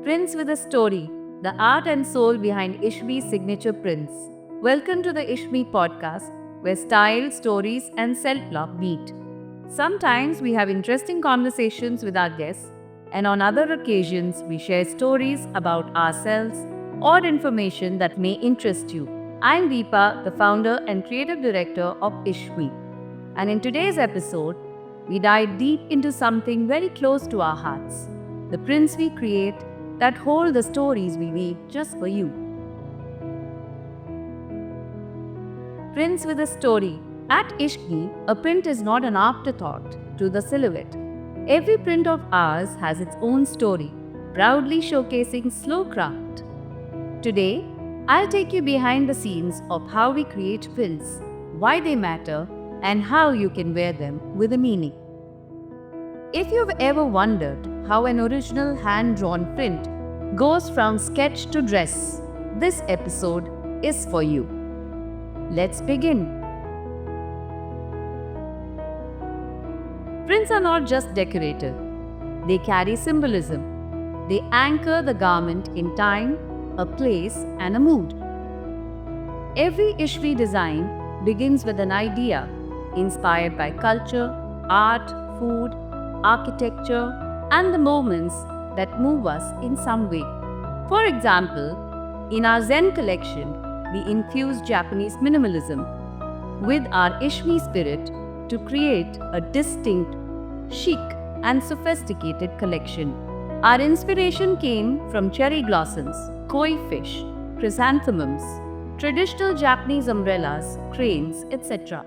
Prints with a Story, the art and soul behind Ishmi's signature prints. Welcome to the Ishmi podcast, where style, stories, and self love meet. Sometimes we have interesting conversations with our guests, and on other occasions, we share stories about ourselves or information that may interest you. I'm Deepa, the founder and creative director of Ishmi. And in today's episode, we dive deep into something very close to our hearts, the prints we create that hold the stories we weave just for you. Prints with a Story. At Ishmi, a print is not an afterthought to the silhouette. Every print of ours has its own story, proudly showcasing slow craft. Today, I'll take you behind the scenes of how we create prints, why they matter, and how you can wear them with a meaning. If you've ever wondered how an original hand-drawn print goes from sketch to dress, this episode is for you. Let's begin. Prints are not just decorative. They carry symbolism. They anchor the garment in time, a place, and a mood. Every Ishmi design begins with an idea inspired by culture, art, food, architecture, and the moments that move us in some way. For example, in our Zen collection, we infuse Japanese minimalism with our Ishmi spirit to create a distinct, chic, and sophisticated collection. Our inspiration came from cherry blossoms, koi fish, chrysanthemums, traditional Japanese umbrellas, cranes, etc.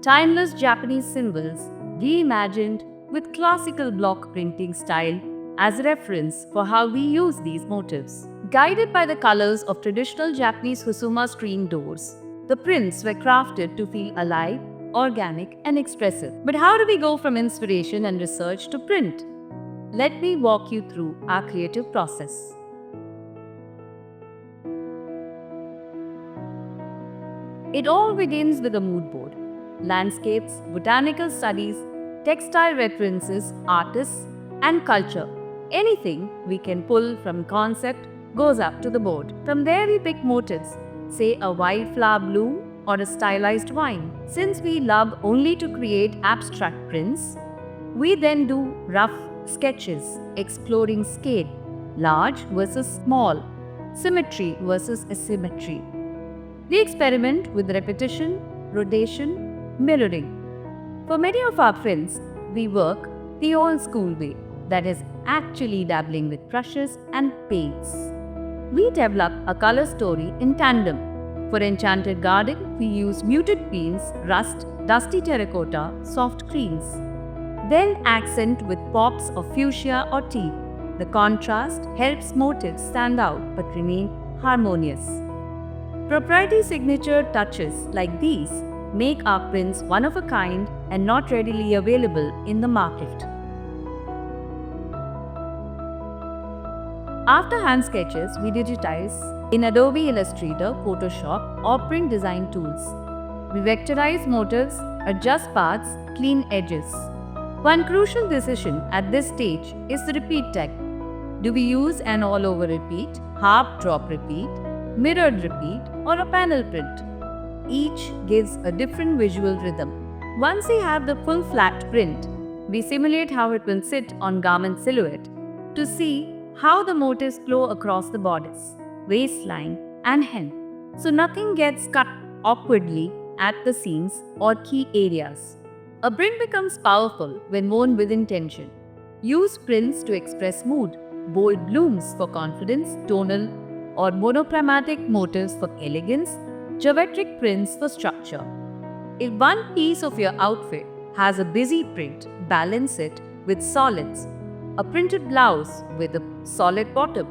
Timeless Japanese symbols reimagined with classical block printing style as reference for how we use these motifs. Guided by the colors of traditional Japanese Fusuma screen doors, the prints were crafted to feel alive, organic, and expressive. But how do we go from inspiration and research to print? Let me walk you through our creative process. It all begins with a mood board. Landscapes, botanical studies, textile references, artists, and culture. Anything we can pull from concept goes up to the board. From there we pick motifs, say a wildflower bloom or a stylized vine. Since we love only to create abstract prints, we then do rough sketches, exploring scale, large versus small, symmetry versus asymmetry. We experiment with repetition, rotation, mirroring. For many of our prints, we work the old school way, that is, actually dabbling with brushes and paints. We develop a color story in tandem. For Enchanted Garden, we use muted greens, rust, dusty terracotta, soft greens. Then accent with pops of fuchsia or tea. The contrast helps motifs stand out but remain harmonious. Proprietary signature touches like these make our prints one of a kind and not readily available in the market. After hand sketches, we digitize in Adobe Illustrator, Photoshop, or print design tools. We vectorize motifs, adjust paths, clean edges. One crucial decision at this stage is the repeat tech. Do we use an all-over repeat, half drop repeat, mirrored repeat, or a panel print? Each gives a different visual rhythm. Once we have the full flat print, we simulate how it will sit on garment silhouette to see how the motifs flow across the bodice, waistline, and hem, so nothing gets cut awkwardly at the seams or key areas. A print becomes powerful when worn with intention. Use prints to express mood, bold blooms for confidence, tonal or monochromatic motifs for elegance, geometric prints for structure. If one piece of your outfit has a busy print, balance it with solids. A printed blouse with a solid bottom.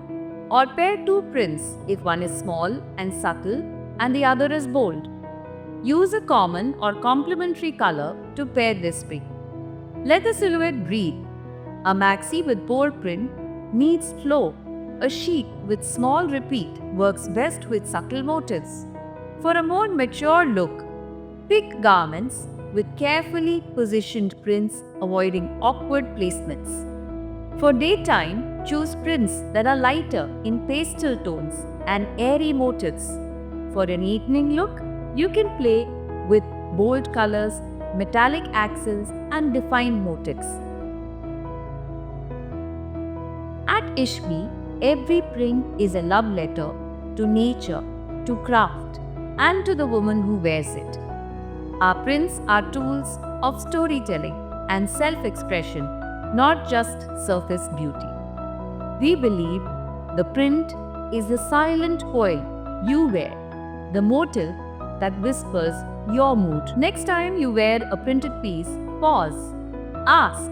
Or pair two prints if one is small and subtle and the other is bold. Use a common or complementary color to pair this pick. Let the silhouette breathe. A maxi with bold print needs flow. A chic with small repeat works best with subtle motifs. For a more mature look, pick garments with carefully positioned prints avoiding awkward placements. For daytime, choose prints that are lighter in pastel tones and airy motifs. For an evening look, you can play with bold colors, metallic accents, and defined motifs. At Ishmi, every print is a love letter to nature, to craft, and to the woman who wears it. Our prints are tools of storytelling and self expression, not just surface beauty. We believe the print is the silent coil you wear, the motive that whispers your mood. Next time you wear a printed piece, pause. Ask,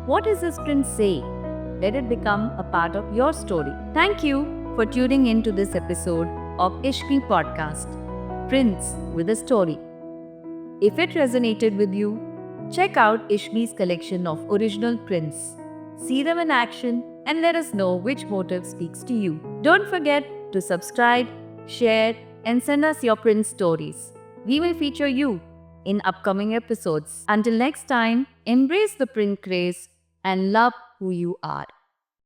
what is this print saying? Let it become a part of your story. Thank you for tuning in to this episode of Ishmi Podcast, Prints with a Story. If it resonated with you, check out Ishmi's collection of original prints. See them in action and let us know which motive speaks to you. Don't forget to subscribe, share, and send us your print stories. We will feature you in upcoming episodes. Until next time, embrace the print craze and love who you are.